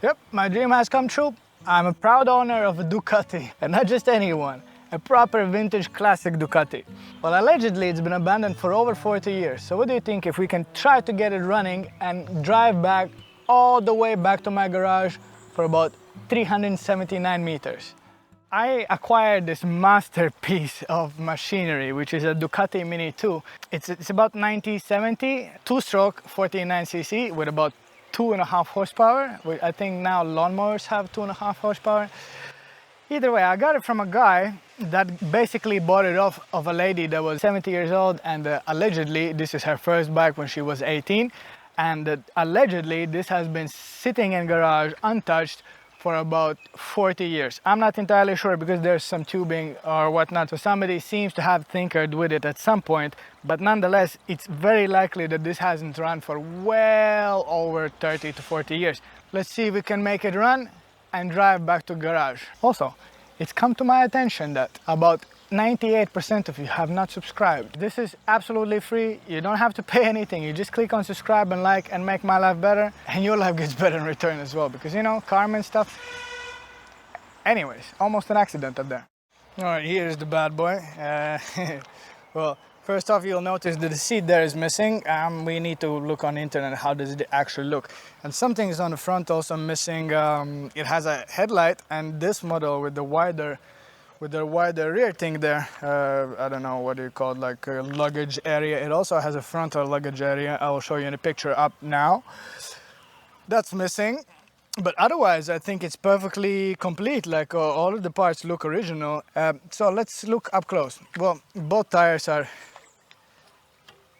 Yep, my dream has come true. I'm a proud owner of a Ducati, and not just any one, a proper vintage classic Ducati. Well, allegedly it's been abandoned for over 40 years, so what do you think if we can try to get it running and drive back all the way back to my garage for about 379 meters? I acquired this masterpiece of machinery, which is a Ducati Mini2. It's about 90/70, two-stroke, 49cc with about 2.5 horsepower. I think now lawnmowers have 2.5 horsepower. Either way, I got it from a guy that basically bought it off of a lady that was 70 years old, and allegedly this is her first bike when she was 18, and allegedly this has been sitting in garage untouched for about 40 years. I'm not entirely sure because there's some tubing or whatnot, so somebody seems to have tinkered with it at some point, but nonetheless, it's very likely that this hasn't run for well over 30 to 40 years. Let's see if we can make it run and drive back to garage. Also, it's come to my attention that about 98% of you have not subscribed. This is absolutely free. You don't have to pay anything. You just click on subscribe and like and make my life better, and your life gets better in return as well, because you know, karma and stuff. Anyways, almost an accident up there. All right, here's the bad boy. Well, first off, you'll notice that the seat there is missing. We need to look on the internet how does it actually look. And something is on the front also missing. It has a headlight, and this model with the wider rear thing there, I don't know what you call it, like a luggage area. It also has a frontal luggage area. I will show you in the picture up now. That's missing, but otherwise I think it's perfectly complete. Like all of the parts look original. So let's look up close. Well, both tires are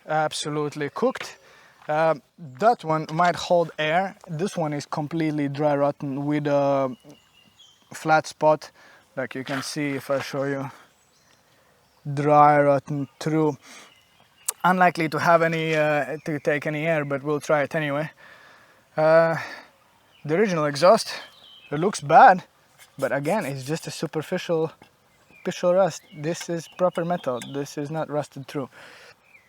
absolutely cooked. That one might hold air. This one is completely dry rotten with a flat spot. Like you can see if I show you, dry rotten through. Unlikely to have any, to take any air, but we'll try it anyway. The original exhaust, it looks bad, but again, it's just a superficial rust. This is proper metal. This is not rusted through.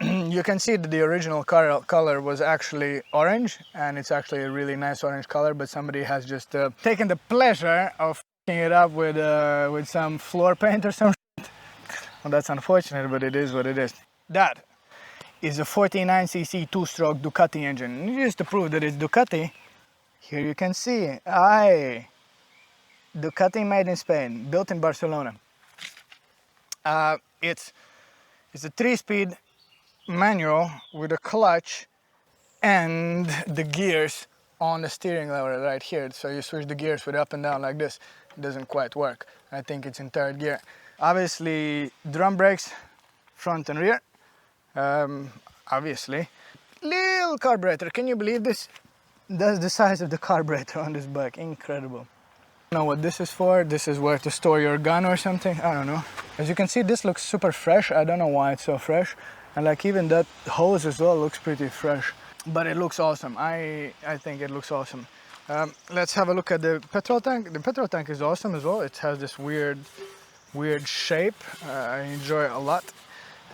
You can see that the original color was actually orange, and it's actually a really nice orange color, but somebody has just taken the pleasure of it up with some floor paint or some shit. Well, that's unfortunate, but it is what it is. That is a 49cc two-stroke Ducati engine. Just to prove that it's Ducati, here you can see, Ducati made in Spain, built in Barcelona. It's a 3-speed manual with a clutch and the gears on the steering lever right here. So you switch the gears with up and down like this. It doesn't quite work. I think it's in third gear. Obviously drum brakes, front and rear. Obviously. Little carburetor, can you believe this? That's the size of the carburetor on this bike, incredible. I don't know what this is for. This is where to store your gun or something, I don't know. As you can see, this looks super fresh. I don't know why it's so fresh. And like even that hose as well looks pretty fresh. But it looks awesome. I think it looks awesome. Let's have a look at the petrol tank. The petrol tank is awesome as well. It has this weird shape. I enjoy it a lot.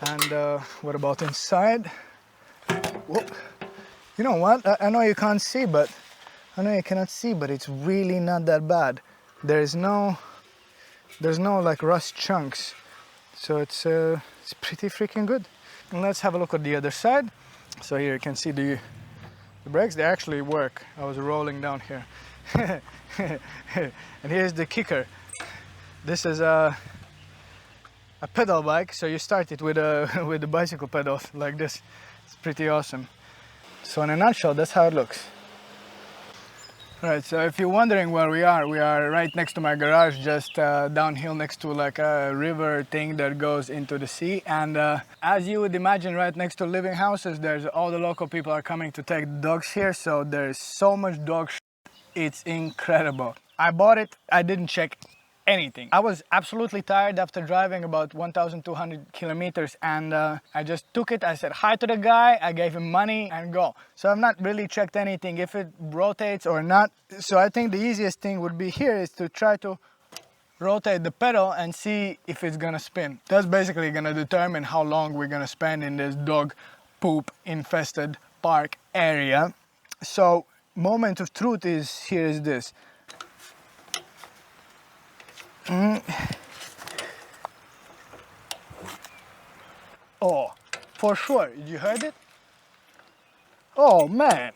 And what about inside? Whoop. You know what? I know you can't see, but I know you cannot see, but it's really not that bad. There's no like rust chunks, so it's pretty freaking good. And let's have a look at the other side. So here you can see the brakes, they actually work. I was rolling down here. And here's the kicker. This is a pedal bike, so you start it with the bicycle pedals like this. It's pretty awesome. So in a nutshell, that's how it looks. Right, so if you're wondering where we are right next to my garage, just downhill next to like a river thing that goes into the sea. And as you would imagine, right next to living houses, there's all the local people are coming to take dogs here. So there's so much dog shit. It's incredible. I bought it, I didn't check anything. I was absolutely tired after driving about 1,200 kilometers, and I just took it. I said hi to the guy, I gave him money and go. So I've not really checked anything, if it rotates or not. So I think the easiest thing would be here is to try to rotate the pedal and see if it's gonna spin. That's basically gonna determine how long we're gonna spend in this dog poop infested park area. So moment of truth is here is this. Oh, for sure. You heard it? Oh man.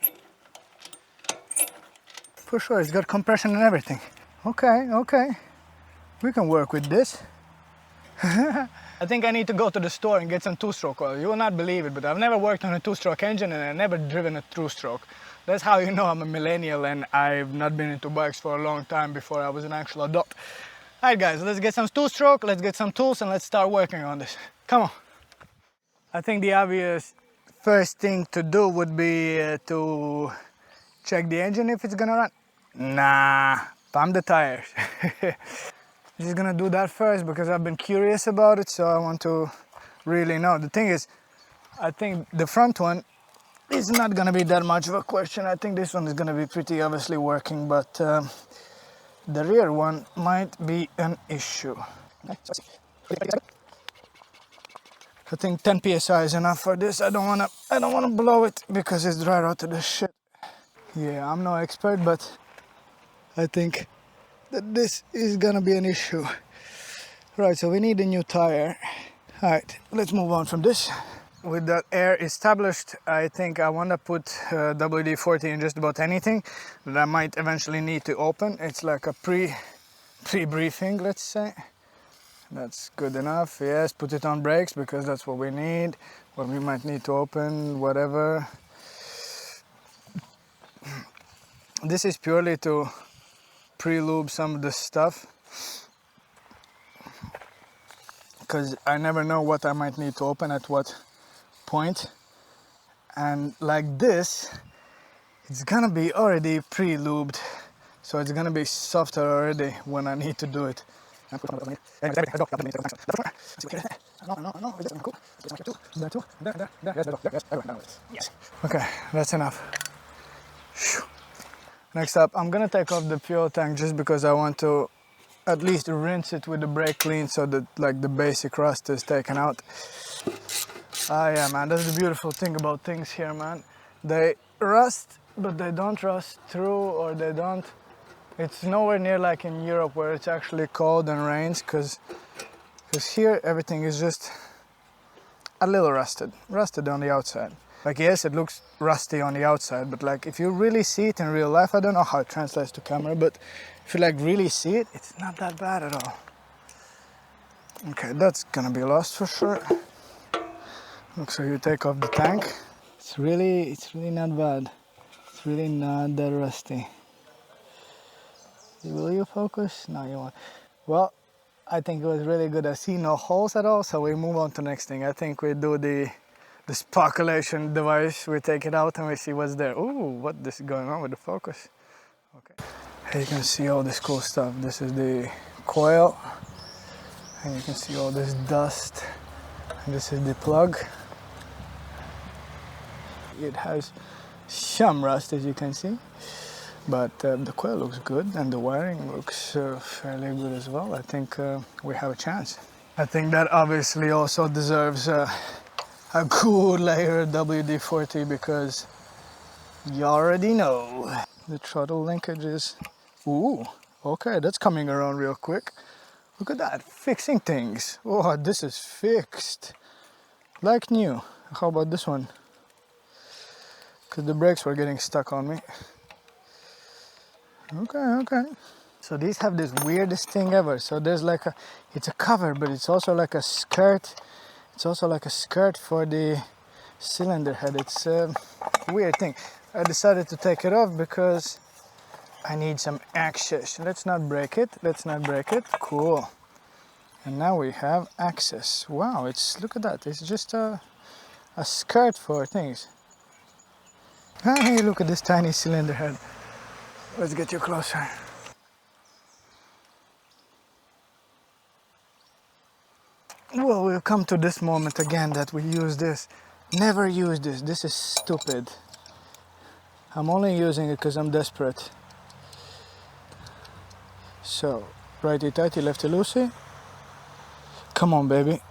For sure, it's got compression and everything. Okay, okay. We can work with this. I think I need to go to the store and get some two-stroke oil. You will not believe it, but I've never worked on a two-stroke engine and I've never driven a two-stroke. That's how you know I'm a millennial and I've not been into bikes for a long time before I was an actual adult. Alright guys, let's get some two-stroke, let's get some tools and let's start working on this. Come on. I think the obvious first thing to do would be to check the engine if it's gonna run. Nah, pump the tires. Just gonna do that first because I've been curious about it, so I want to really know. The thing is, I think the front one is not gonna be that much of a question. I think this one is gonna be pretty obviously working, but the rear one might be an issue. I think 10 psi is enough for this. I don't wanna blow it because it's dry rotted as shit. Yeah, I'm no expert, but I think that this is gonna be an issue. Right, so we need a new tire. All right, let's move on from this. With that air established, I think I wanna put WD-40 in just about anything that I might eventually need to open. It's like a pre-briefing, let's say. That's good enough. Yes, put it on brakes because that's what we need. What we might need to open, whatever. This is purely to pre-lube some of the stuff because I never know what I might need to open at what point. And like this, it's gonna be already pre-lubed, so it's gonna be softer already when I need to do it. Yes. Okay, that's enough. Next up, I'm gonna take off the fuel tank just because I want to at least rinse it with the brake clean so that like the basic rust is taken out. Ah yeah man, that's the beautiful thing about things here, man. They rust, but they don't rust through, or they don't. It's nowhere near like in Europe where it's actually cold and rains, because here everything is just a little rusted on the outside. Like yes, it looks rusty on the outside, but like if you really see it in real life, I don't know how it translates to camera, but if you like really see it, it's not that bad at all. Okay, that's gonna be lost for sure. Look, so you take off the tank. It's really not bad. It's really not that rusty. Will you focus? No, you won't. Well, I think it was really good. I see no holes at all, so we move on to the next thing. I think we do the sparkulation device. We take it out and we see what's there. Ooh, what is going on with the focus? Okay. Here you can see all this cool stuff. This is the coil, and you can see all this dust. And this is the plug. It has some rust, as you can see, but the coil looks good and the wiring looks fairly good as well. I think we have a chance. I think that obviously also deserves a good layer of WD-40 because you already know. The throttle linkages. Ooh, okay, that's coming around real quick. Look at that, fixing things. Oh, this is fixed. Like new. How about this one? Because the brakes were getting stuck on me. Okay. So these have this weirdest thing ever. So there's like it's a cover, but it's also like a skirt. It's also like a skirt for the cylinder head. It's a weird thing. I decided to take it off because I need some access. Let's not break it. Cool. And now we have access. Wow, look at that. It's just a skirt for things. Hey, look at this tiny cylinder head. Let's get you closer. Well, we'll come to this moment again that we use this. Never use this. This is stupid. I'm only using it because I'm desperate. So, righty tighty, lefty loosey. Come on, baby.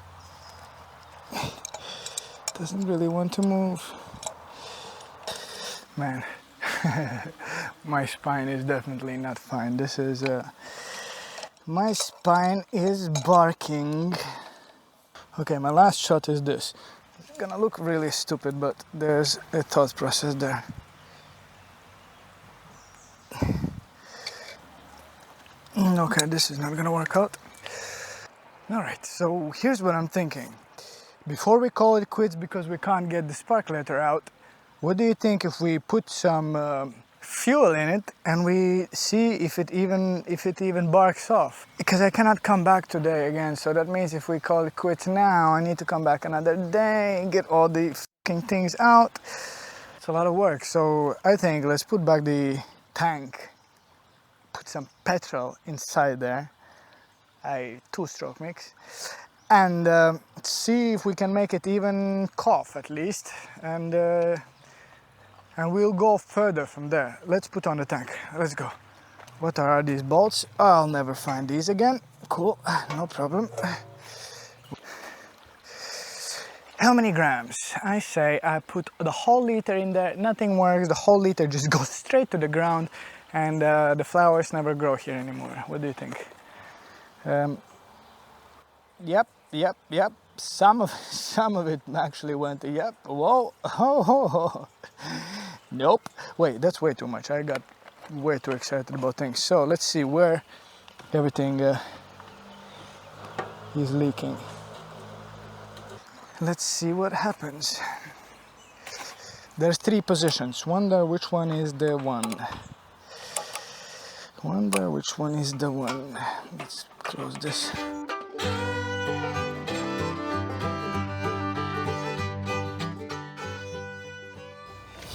Doesn't really want to move. Man, My spine is definitely not fine. This is my spine is barking. Okay, my last shot is this. It's gonna look really stupid, but there's a thought process there. Okay, this is not gonna work out. All right, so here's what I'm thinking. Before we call it quits because we can't get the spark letter out, what do you think if we put some fuel in it and we see if it even barks off? Because I cannot come back today again, so that means if we call it quits now, I need to come back another day, get all the fucking things out. It's a lot of work, so I think let's put back the tank, put some petrol inside there, a two-stroke mix, and see if we can make it even cough at least, and we'll go further from there. Let's put on the tank. Let's go. What are these bolts? I'll never find these again. Cool, no problem. How many grams? I say I put the whole liter in there. Nothing works. The whole liter just goes straight to the ground, and the flowers never grow here anymore. What do you think? Yep. Some of it actually went. Yep. Whoa. Oh. Nope. Wait, that's way too much. I got way too excited about things. So let's see where everything is leaking. Let's see what happens. There's 3 positions. Wonder which one is the one. Wonder which one is the one. Let's close this.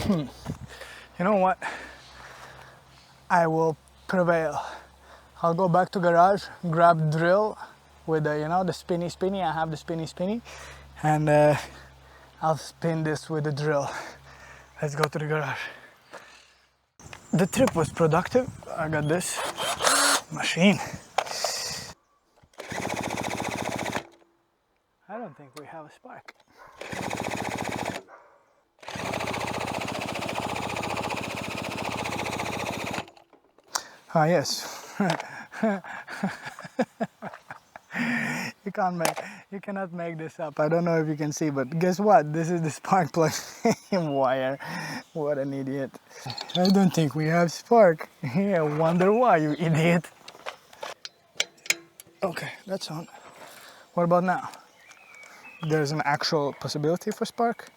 You know what? I will prevail. I'll go back to garage, grab drill with the, you know, the spinny. I have the spinny, and I'll spin this with the drill. Let's go to the garage. The trip was productive. I got this machine. I don't think we have a spark. Ah, yes. You cannot make this up. I don't know if you can see, but guess what? This is the spark plug wire. What an idiot. I don't think we have spark. Yeah, wonder why, you idiot. Okay, that's on. What about now? There's an actual possibility for spark?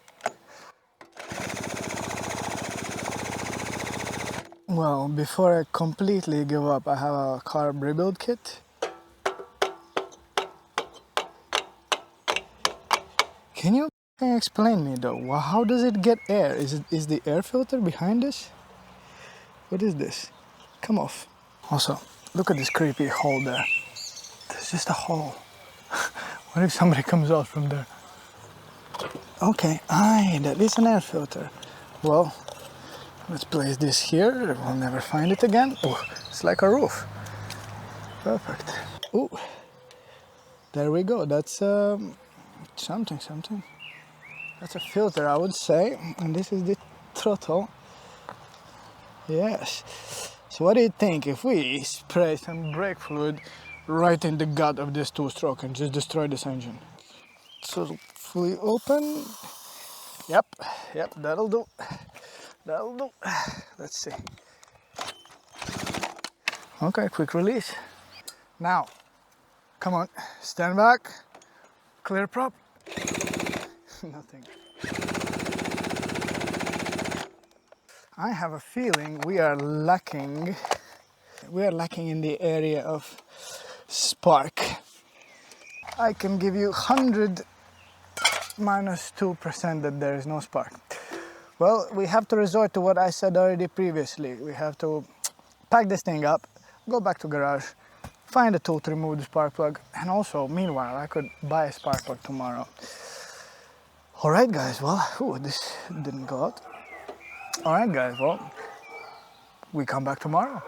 Well, before I completely give up, I have a carb rebuild kit. Can you explain me though? How does it get air? Is the air filter behind this? What is this? Come off. Also, look at this creepy hole there. There's just a hole. What if somebody comes out from there? Okay, that is an air filter. Well, let's place this here. We'll never find it again. Oh, it's like a roof. Perfect. Oh, there we go. That's something. That's a filter, I would say. And this is the throttle. Yes. So what do you think if we spray some brake fluid right in the gut of this two-stroke and just destroy this engine? So fully open. Yep, that'll do. Let's see. Okay, quick release. Now, come on, stand back, clear prop. Nothing. I have a feeling we are lacking in the area of spark. I can give you 100 minus 2% that there is no spark. Well, we have to resort to what I said already previously. We have to pack this thing up, go back to garage, find a tool to remove the spark plug, and also, meanwhile, I could buy a spark plug tomorrow. All right, guys, well, this didn't go out. All right, guys, well, we come back tomorrow.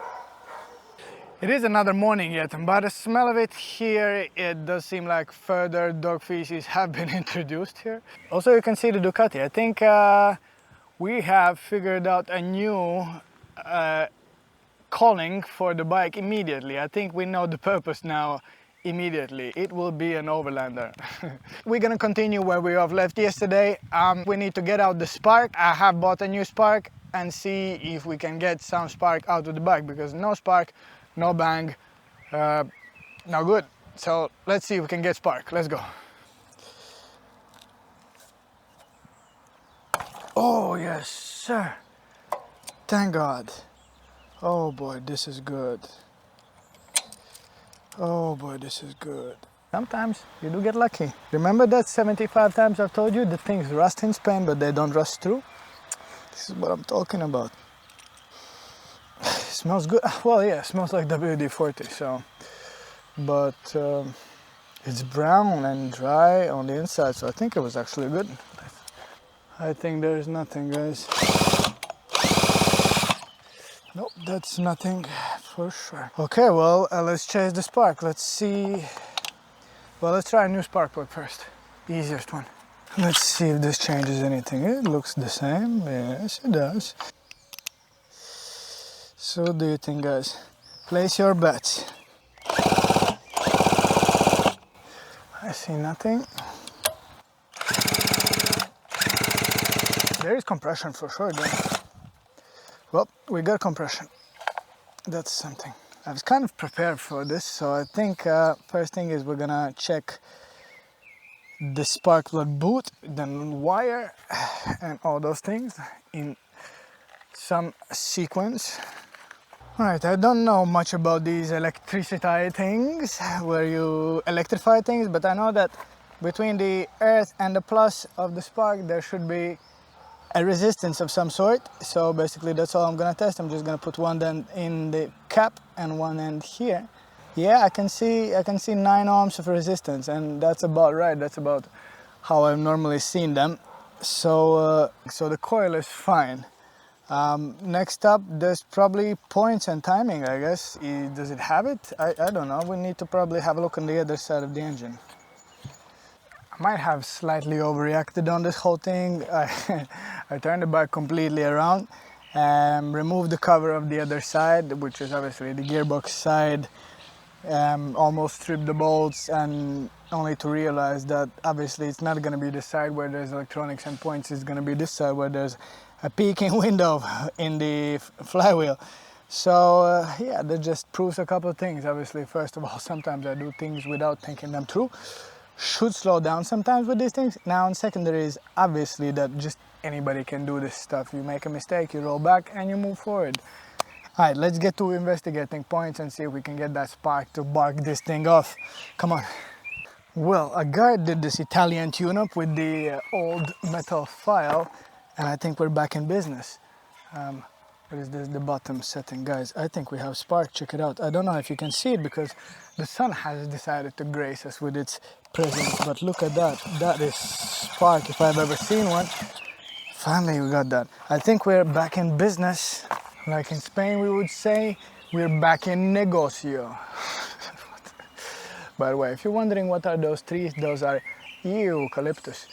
It is another morning yet, and by the smell of it here, it does seem like further dog feces have been introduced here. Also, you can see the Ducati. I think we have figured out a new calling for the bike immediately. I think we know the purpose now immediately. It will be an overlander. We're gonna continue where we have left yesterday. We need to get out the spark. I have bought a new spark and see if we can get some spark out of the bike, because no spark, no bang, no good. So let's see if we can get spark. Let's go. Oh yes, sir. Thank God. Oh boy, this is good. Oh boy, this is good. Sometimes you do get lucky. Remember that 75 times I've told you the things rust in Spain, but they don't rust through? This is what I'm talking about. It smells good. Well, yeah, it smells like WD-40, so. But it's brown and dry on the inside, so I think it was actually good. I think there's nothing, guys. Nope, that's nothing for sure. Okay, well, let's chase the spark. Let's see. Well, let's try a new spark plug first. Easiest one. Let's see if this changes anything. It looks the same. Yes, it does. So what do you think, guys? Place your bets. I see nothing. There is compression for sure, then. Well, we got compression. That's something. I was kind of prepared for this, so I think first thing is we're gonna check the spark plug boot, then wire, and all those things in some sequence. Alright, I don't know much about these electricity things, where you electrify things, but I know that between the earth and the plus of the spark there should be a resistance of some sort. So basically that's all I'm gonna test. I'm just gonna put one end in the cap and one end here. Yeah, I can see 9 ohms of resistance, and that's about right. That's about how I've normally seen them. So so the coil is fine. Next up, there's probably points and timing, I guess. Does it have it? I don't know. We need to probably have a look on the other side of the engine. I might have slightly overreacted on this whole thing. I turned the bike completely around and removed the cover of the other side, which is obviously the gearbox side. Almost stripped the bolts, and only to realize that obviously it's not going to be the side where there's electronics and points. It's going to be this side where there's a peeking window in the flywheel. So yeah, that just proves a couple of things. Obviously, first of all, sometimes I do things without thinking them through. Should slow down sometimes with these things. Now, and secondary is obviously that just anybody can do this stuff. You make a mistake, you roll back and you move forward. All right, let's get to investigating points and see if we can get that spark to bark this thing off. Come on. Well, a guy did this Italian tune-up with the old metal file, and I think we're back in business. What is this, the bottom setting? Guys, I think we have spark. Check it out. I don't know if you can see it because the sun has decided to grace us with its presence, but look at that. That is spark if I've ever seen one. Finally, we got that. I think we're back in business. Like in Spain, we would say, we're back in negocio. By the way, if you're wondering what are those trees, those are eucalyptus.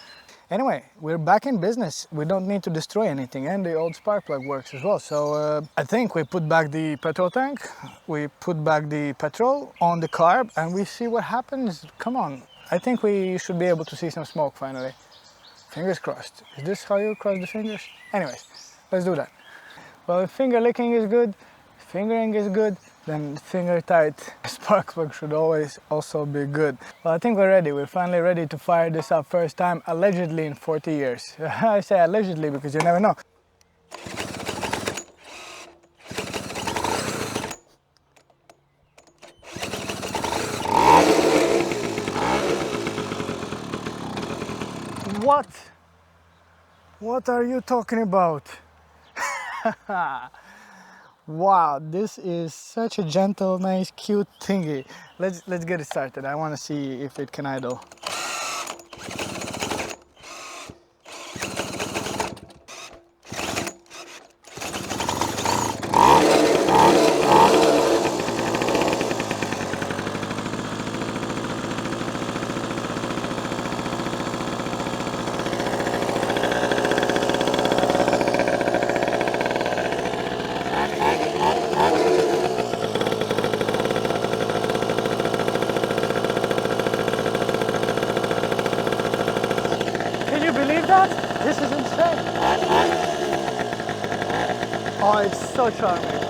Anyway, we're back in business. We don't need to destroy anything, and the old spark plug works as well. So I think we put back the petrol tank, we put back the petrol on the carb, and we see what happens. Come on, I think we should be able to see some smoke finally. Fingers crossed. Is this how you cross the fingers? Anyways, let's do that. Well, if finger licking is good, fingering is good, then finger tight spark plug should always also be good. Well, I think we're ready. We're finally ready to fire this up first time, allegedly in 40 years. I say allegedly because you never know. What? What are you talking about? Wow, this is such a gentle, nice, cute thingy. Let's get it started. I want to see if it can idle. at that? This is insane. Oh, it's so charming.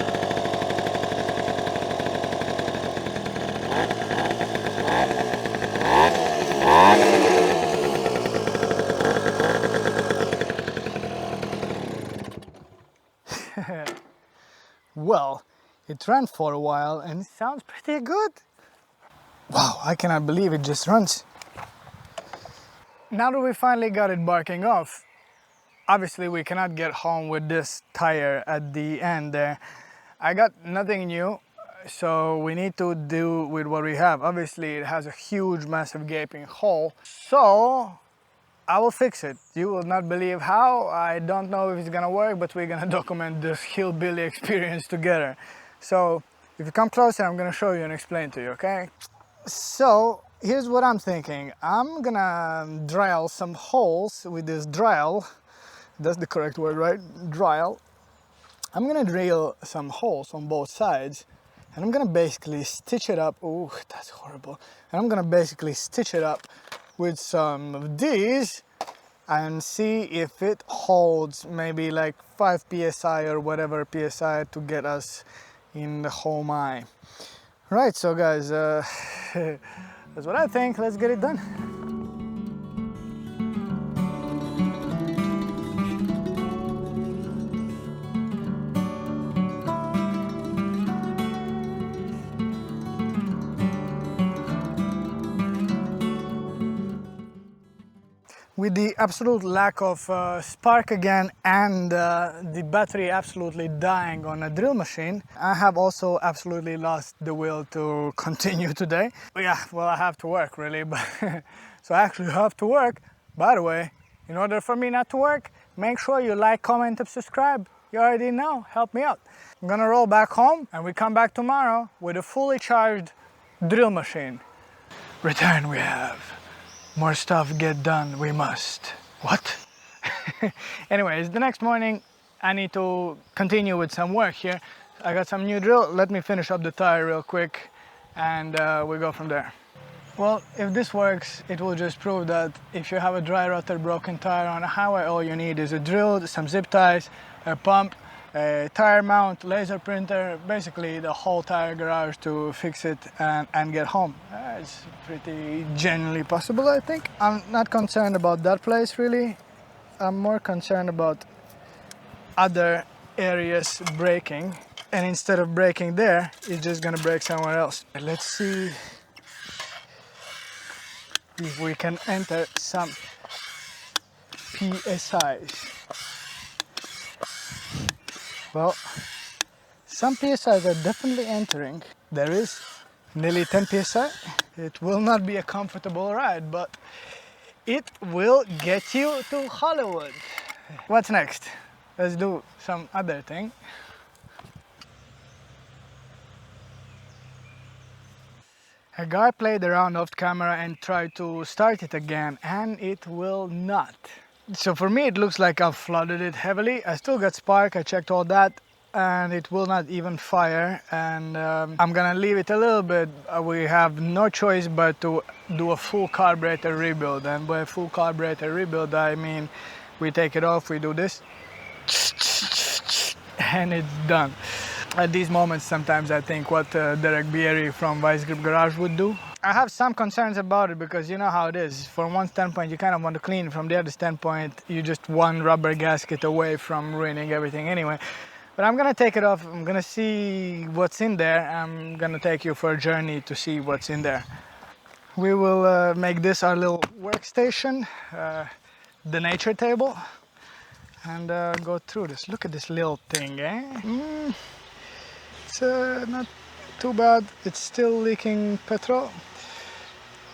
Well, it ran for a while and it sounds pretty good. Wow, I cannot believe it just runs. Now that we finally got it barking off, obviously we cannot get home with this tire at the end there. I got nothing new, so we need to do with what we have. Obviously it has a huge, massive gaping hole, so I will fix it. You will not believe how. I don't know if it's gonna work, but we're gonna document this hillbilly experience together. So if you come closer, I'm gonna show you and explain to you, okay? So here's what I'm thinking. I'm gonna drill some holes with this drill. That's the correct word, right? Drill. I'm gonna drill some holes on both sides and I'm gonna basically stitch it up. Oh, that's horrible. And I'm gonna basically stitch it up with some of these and see if it holds maybe like 5 psi or whatever psi to get us in the home eye. Right, so guys, that's what I think. Let's get it done. With the absolute lack of spark again and the battery absolutely dying on a drill machine, I have also absolutely lost the will to continue today. But yeah, well, I have to work really, but so I actually have to work. By the way, in order for me not to work, make sure you like, comment, and subscribe. You already know, help me out. I'm gonna roll back home and we come back tomorrow with a fully charged drill machine. Return we have. More stuff get done, we must. What? Anyways, the next morning I need to continue with some work here. I got some new drill. Let me finish up the tire real quick and we go from there. Well, if this works, it will just prove that if you have a dry rotted broken tire on a highway, all you need is a drill, some zip ties, a pump, a tire mount, laser printer, basically the whole tire garage to fix it and get home. It's pretty genuinely possible, I think. I'm not concerned about that place really. I'm more concerned about other areas breaking, and instead of breaking there, it's just gonna break somewhere else. Let's see if we can enter some PSIs. Well, some PSIs are definitely entering. There is nearly 10 PSI. It will not be a comfortable ride, but it will get you to Hollywood. What's next? Let's do some other thing. A guy played around off camera and tried to start it again, and it will not. So for me it looks like I've flooded it heavily. I still got spark, I checked all that, and it will not even fire. And I'm gonna leave it a little bit. We have no choice but to do a full carburetor rebuild. And by full carburetor rebuild, I mean we take it off, we do this, and it's done. At these moments, sometimes I think what Derek Bieri from Vice Grip Garage would do. I have some concerns about it because you know how it is. From one standpoint, you kind of want to clean. From the other standpoint, you're just one rubber gasket away from ruining everything anyway. But I'm gonna take it off. I'm gonna see what's in there. I'm gonna take you for a journey to see what's in there. We will make this our little workstation, the nature table, and go through this. Look at this little thing, eh? It's not too bad. It's still leaking petrol.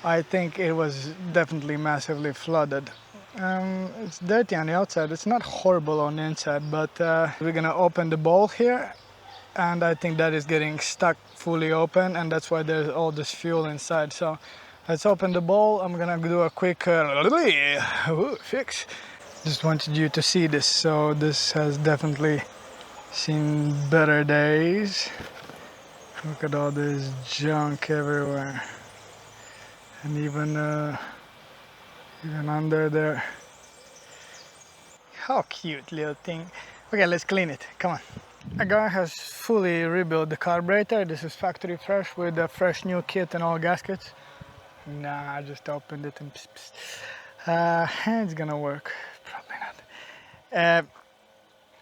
I think it was definitely massively flooded. It's dirty on the outside. It's not horrible on the inside, but we're gonna open the bowl here, and I think that is getting stuck fully open, and that's why there's all this fuel inside. So let's open the bowl. I'm gonna do a quick fix. Just wanted you to see this. So this has definitely seen better days. Look at all this junk everywhere, and even under there. How cute little thing. Okay, let's clean it. Come on. A guy has fully rebuilt the carburetor. This is factory fresh with a fresh new kit and all gaskets. Nah, I just opened it and it's gonna work. Probably not.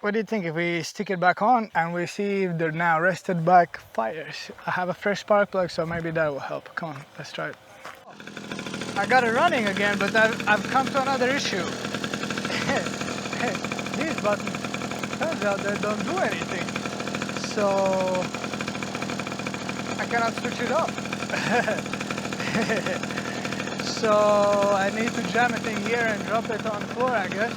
What do you think if we stick it back on and we see if the now rested bike fires? I have a fresh spark plug, so maybe that will help. Come on, let's try it. I got it running again, but I've come to another issue. These buttons, turns out they don't do anything. So I cannot switch it off. So I need to jam it in here and drop it on the floor, I guess.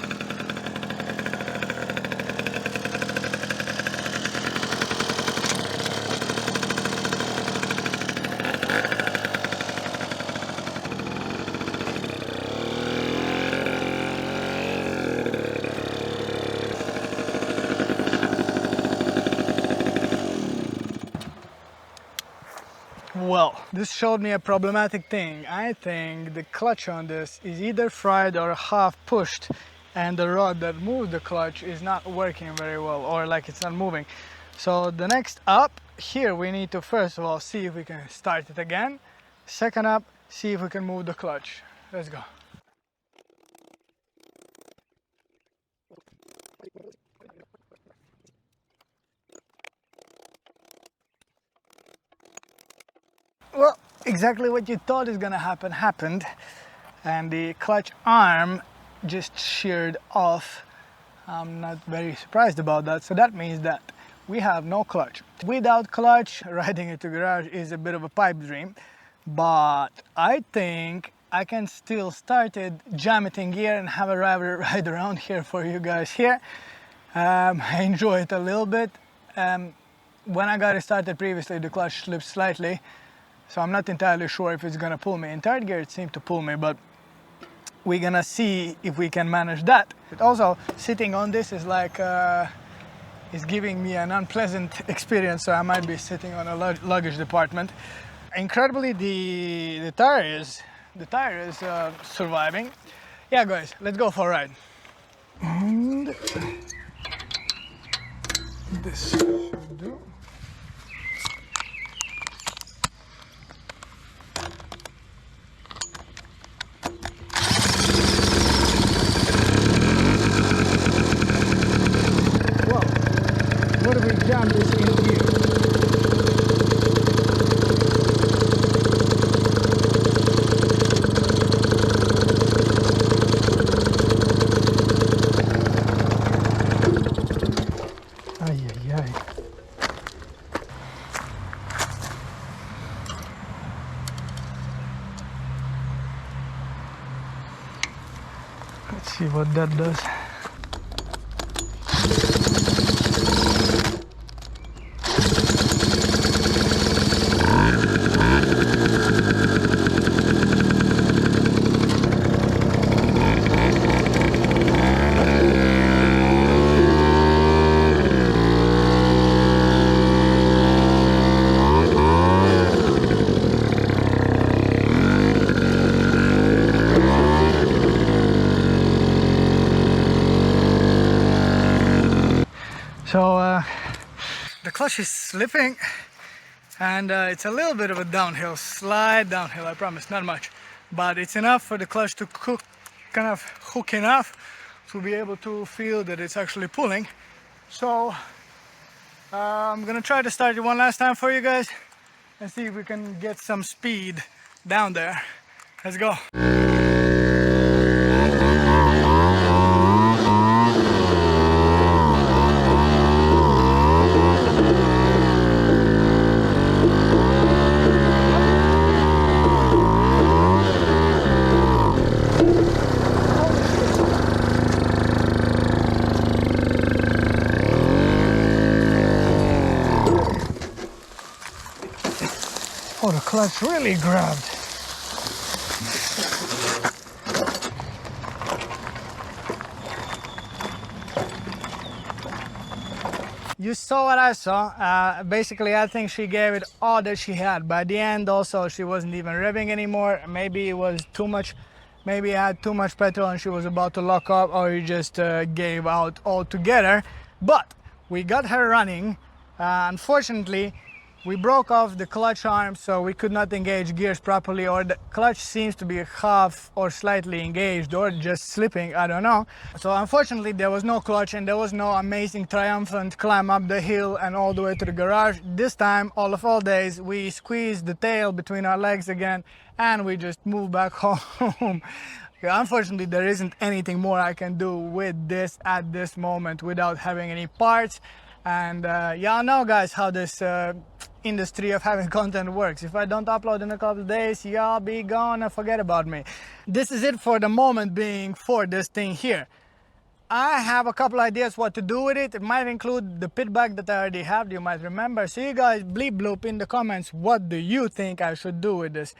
Well, this showed me a problematic thing. I think the clutch on this is either fried or half pushed, and the rod that moves the clutch is not working very well, or like it's not moving. So the next up here, we need to first of all see if we can start it again. Second up, see if we can move the clutch. Let's go. Well, exactly what you thought is gonna happen happened, and the clutch arm just sheared off. I'm not very surprised about that. So that means that we have no clutch. Without clutch, riding it to garage is a bit of a pipe dream, but I think I can still start it, jam it in gear and have a ride around here for you guys here. I enjoy it a little bit. When I got it started previously, the clutch slipped slightly, so I'm not entirely sure if it's gonna pull me. In third gear it seemed to pull me, but we're gonna see if we can manage that. But also, sitting on this is like is giving me an unpleasant experience, so I might be sitting on a luggage department. Incredibly, the tire is surviving. Yeah, guys, let's go for a ride. And this should do. What if we jam this in here? Ay, ay, ay. Let's see what that does. So the clutch is slipping, and it's a little bit of a downhill, slide downhill, I promise, not much, but it's enough for the clutch to kind of hook enough to be able to feel that it's actually pulling. So I'm gonna try to start it one last time for you guys and see if we can get some speed down there. Let's go. Oh, the clutch really grabbed. You saw what I saw. Basically, I think she gave it all that she had. By the end, also, she wasn't even revving anymore. Maybe it was too much maybe he had too much petrol and she was about to lock up, or he just gave out altogether. But we got her running. Unfortunately, we broke off the clutch arm, so we could not engage gears properly, or the clutch seems to be half or slightly engaged, or just slipping, I don't know. So unfortunately there was no clutch and there was no amazing triumphant climb up the hill and all the way to the garage. This time, all of all days, we squeezed the tail between our legs again and we just moved back home. Unfortunately, there isn't anything more I can do with this at this moment without having any parts. And y'all know, guys, how this industry of having content works. If I don't upload in a couple of days, y'all be gone and forget about me. This is it for the moment being for this thing here. I have a couple ideas what to do with it. It might include the pit bike that I already have, you might remember. So you guys bleep bloop in the comments, what do you think I should do with this?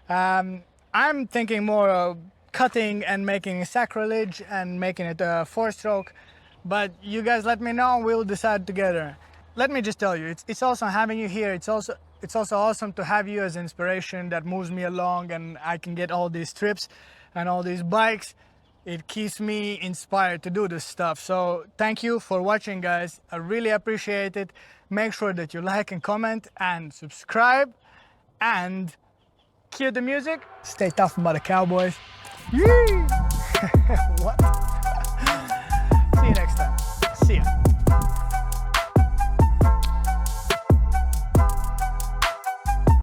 I'm thinking more of cutting and making sacrilege and making it a 4-stroke. But you guys let me know, we'll decide together. Let me just tell you, it's awesome having you here. It's also awesome to have you as inspiration that moves me along, and I can get all these trips and all these bikes. It keeps me inspired to do this stuff. So thank you for watching, guys. I really appreciate it. Make sure that you like and comment and subscribe, and cue the music. Stay tough, mother cowboys. Yee! What? See you next time. See ya.